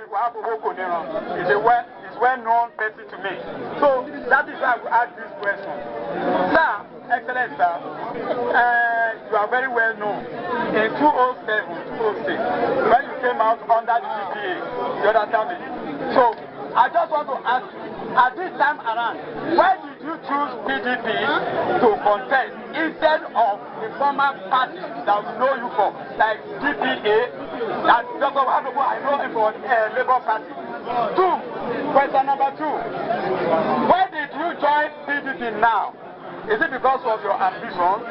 is a well-known person to me. So that is why I ask this question. Sir, excellent sir, you are very well known. In 2007, 2006, when you came out under the DPA, you understand me? So I just want to ask you, at this time around, why did you choose PDP to contest instead of the former party that we know you for, like DPA, and Dr. Wahabobo, I know him for Labour Party? Question number 2, why did you join PDP now? Is it because of your ambition?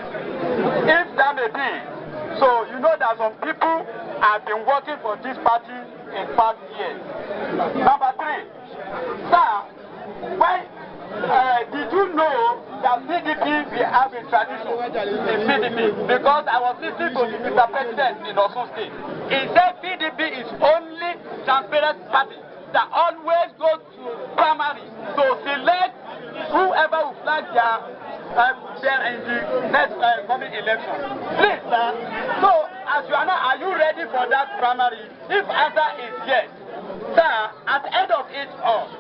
If that may be, so you know that some people have been working for this party in past years. Number 3, sir, why did you know that PDP will have a tradition in PDP? Because I was listening to the Mr. President in Osun State. He said PDP is only transparent party that always go to primaries to select whoever will flag their in the next coming election. Please, sir. So, as you are now, are you ready for that primary? If answer is yes, sir, at the end of it all,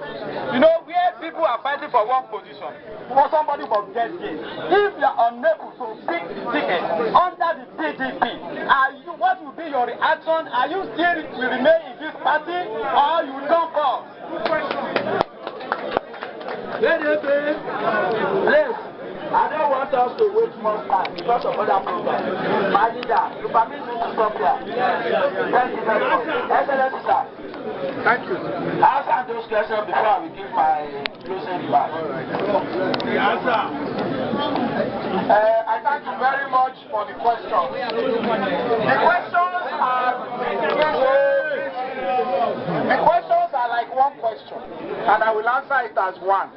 you know, where people are fighting for one position, for somebody from get here, if you are unable to pick ticket under the PDP, what will be your reaction? Are you still will remain in this party or you don't come? Please, I don't want us to waste more time because of other programs. My leader, you permit me to stop here. Thank you very much. Excellent, sir. Thank you. I'll answer those questions before I will give my closing remarks. The answer. I thank you very much for the questions. The questions are like one question, and I will answer it as one.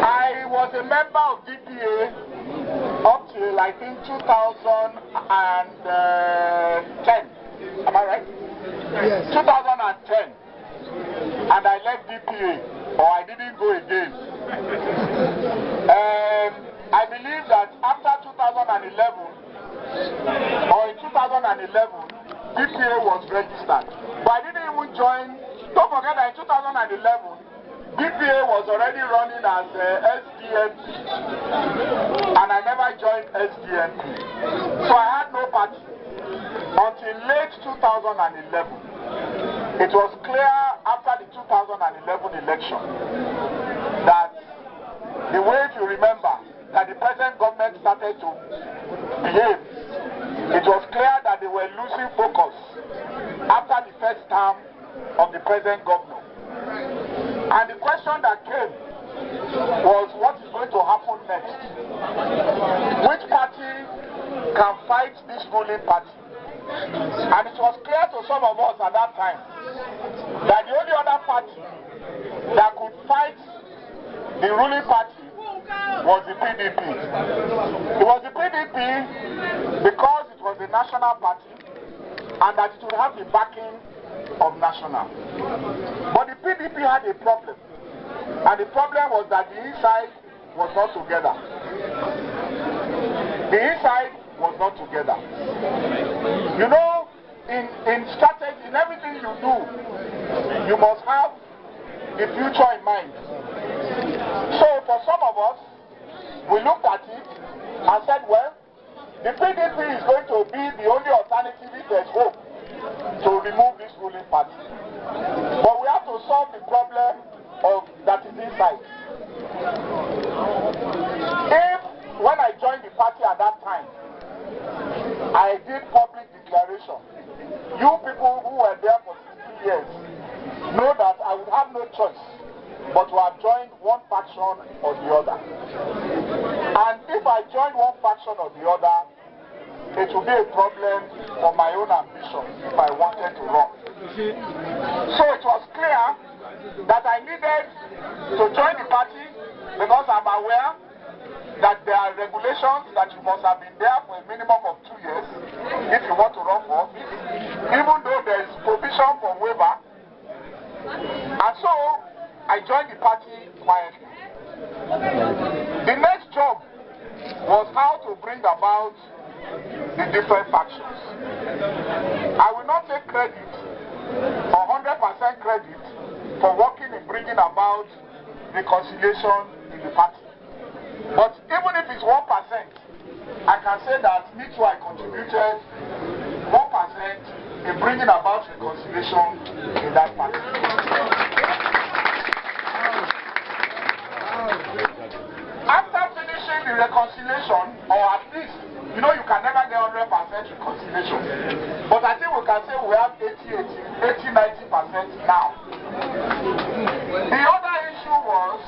I was a member of DPA up till I think 2010. Am I right? Yes. 2010. And I left DPA, or I didn't go again. I believe that after 2011, or in 2011, DPA was registered. But I didn't even join. Don't forget that in 2011, DPA was already running as SDNP, and I never joined SDNP. So I had no party until late 2011. It was clear after the 2011 election that the way, if you remember, that the present government started to behave, it was clear that they were losing focus after the first term of the present governor. And the question that came was, what is going to happen next? Which party can fight this ruling party? And it was clear to some of us at that time that the only other party that could fight the ruling party was the PDP. It was the PDP because it was the national party and that it would have the backing of national. But the PDP had a problem, and the problem was that the inside was not together. The inside was not together. You know, in strategy, in everything you do, you must have the future in mind. So for some of us, we looked at it and said, well, the PDP is going to be the only alternative if there's hope to remove this ruling party. But we have to solve the problem of that is inside. If, when I joined the party at that time, I did public declaration, you people who were there for 60 years know that I would have no choice but to have joined one faction or the other. And if I joined one faction or the other, it would be a problem for my own ambition if I wanted to run. So it was clear that I needed to join the party because I'm aware that there are regulations that you must have been there for a minimum of 2 years if you want to run for office, even though there is provision for waiver. And so I joined the party quietly. The next job was how to bring about the different factions. I will not take credit credit for working in bringing about reconciliation in the party. But even if it's 1%, I can say that me too, I contributed 1% in bringing about reconciliation in that party. After finishing the reconciliation, or at least, you know, you can never get 100% reconciliation. But I think we can say we have 80-90% now. The other issue was,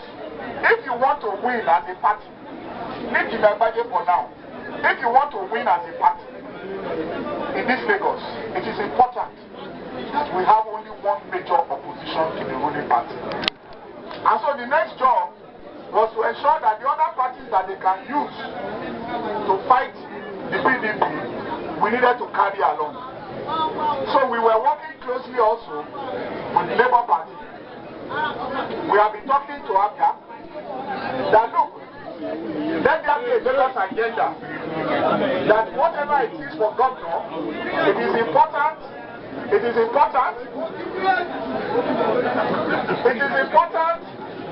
if you want to win as a party, leave Jimi Agbaje for now. If you want to win as a party in this Lagos, it is important that we have only one major opposition to the ruling party. And so the next job was to ensure that the other parties that they can use to fight the PDP, we needed to carry along. So we were working closely also with the Labour Party. We have been talking to ABGA that look, let there be a Lagos agenda, that whatever it is for governor, it is important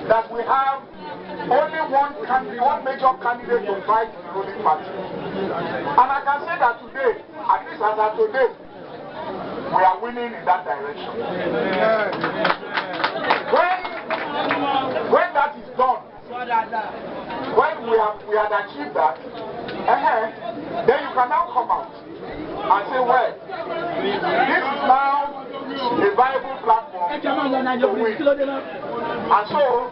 that we have only one major candidate to fight the ruling party. And I can say that today, at least as of today, we are winning in that direction. When that is done, when we had achieved that, then you can now come out and say, well, this is now a viable platform to win. And so,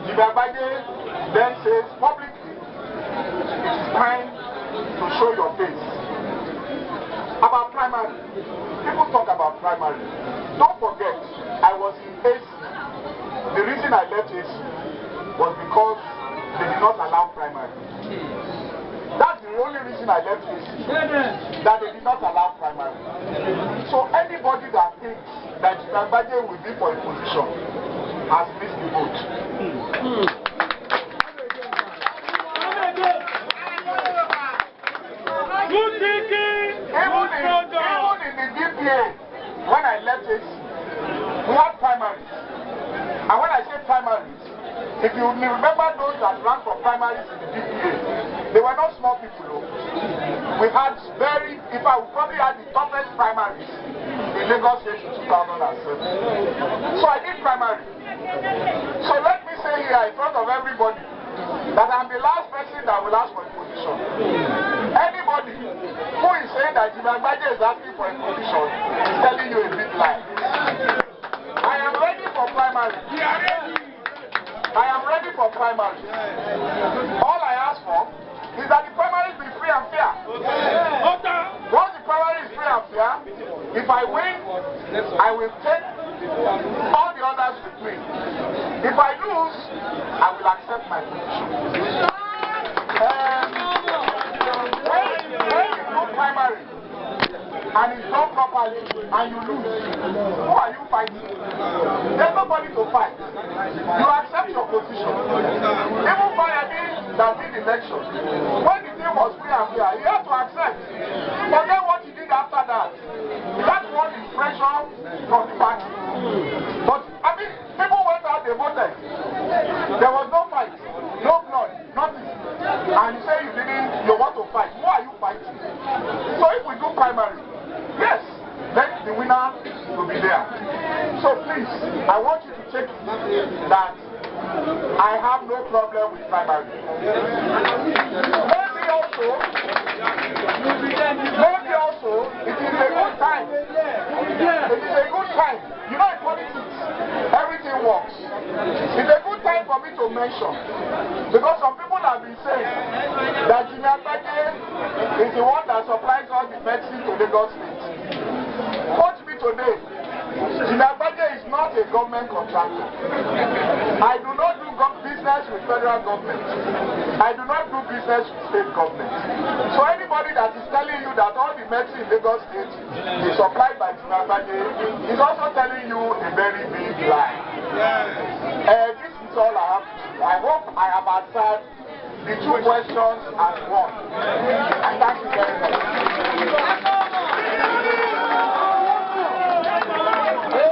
Jimi Agbaje then says publicly, it is time to show your face. About primary, people talk about primary. Don't forget, I was in AC. The reason I left AC was because they did not allow primary. That's the only reason I left AC, that they did not allow primary. So anybody that thinks that Jimi Agbaje will be for a position has missed the vote. Even in the DPA, when I left AC, we had primaries. And when I say primaries, if you remember those that ran for primaries in the DPA, they were not small people though. We had in fact, we probably had the toughest primaries in Lagos State in 2007. So I did primary. So let me say here in front of everybody that I'm the last person that will ask for a position. Anybody who is saying that Jimi Agbaje is asking for a position is telling you a big lie. I am ready for primary. I am ready for primary. All I ask for is that the primaries be free and fair. Once the primary is free and fair, if I win, I will take all the others with me. If I lose, I will accept my position. When you do primary and it's done properly and you lose, who are you fighting? There's nobody to fight. You accept your position. Even Bayani that did election, when the thing was free and fair, he had to accept. But then what he did after that, that one is pressure from the party. But I mean, people went out, they voted. There was no fight, no blood, nothing. And you say you want to fight. Who are you fighting? So if we do primary, yes, then the winner will be there. So please, I want you to check that I have no problem with primary. Maybe also, it is a good time. It is a good time. You know, in politics, everything works. It's a good time for me to mention, because some people have been saying that Jimi Agbaje is the one that supplies all the medicine to Lagos State. Quote me today, Jimi Agbaje is not a government contractor. I do not do business with federal government. I do not do business with state government. So anybody that is telling you that all the medicine in Lagos State is supplied by Jimi Agbaje is also telling you a very big lie. This is all I have to say. I hope I have answered the two questions as one. And thank you very much.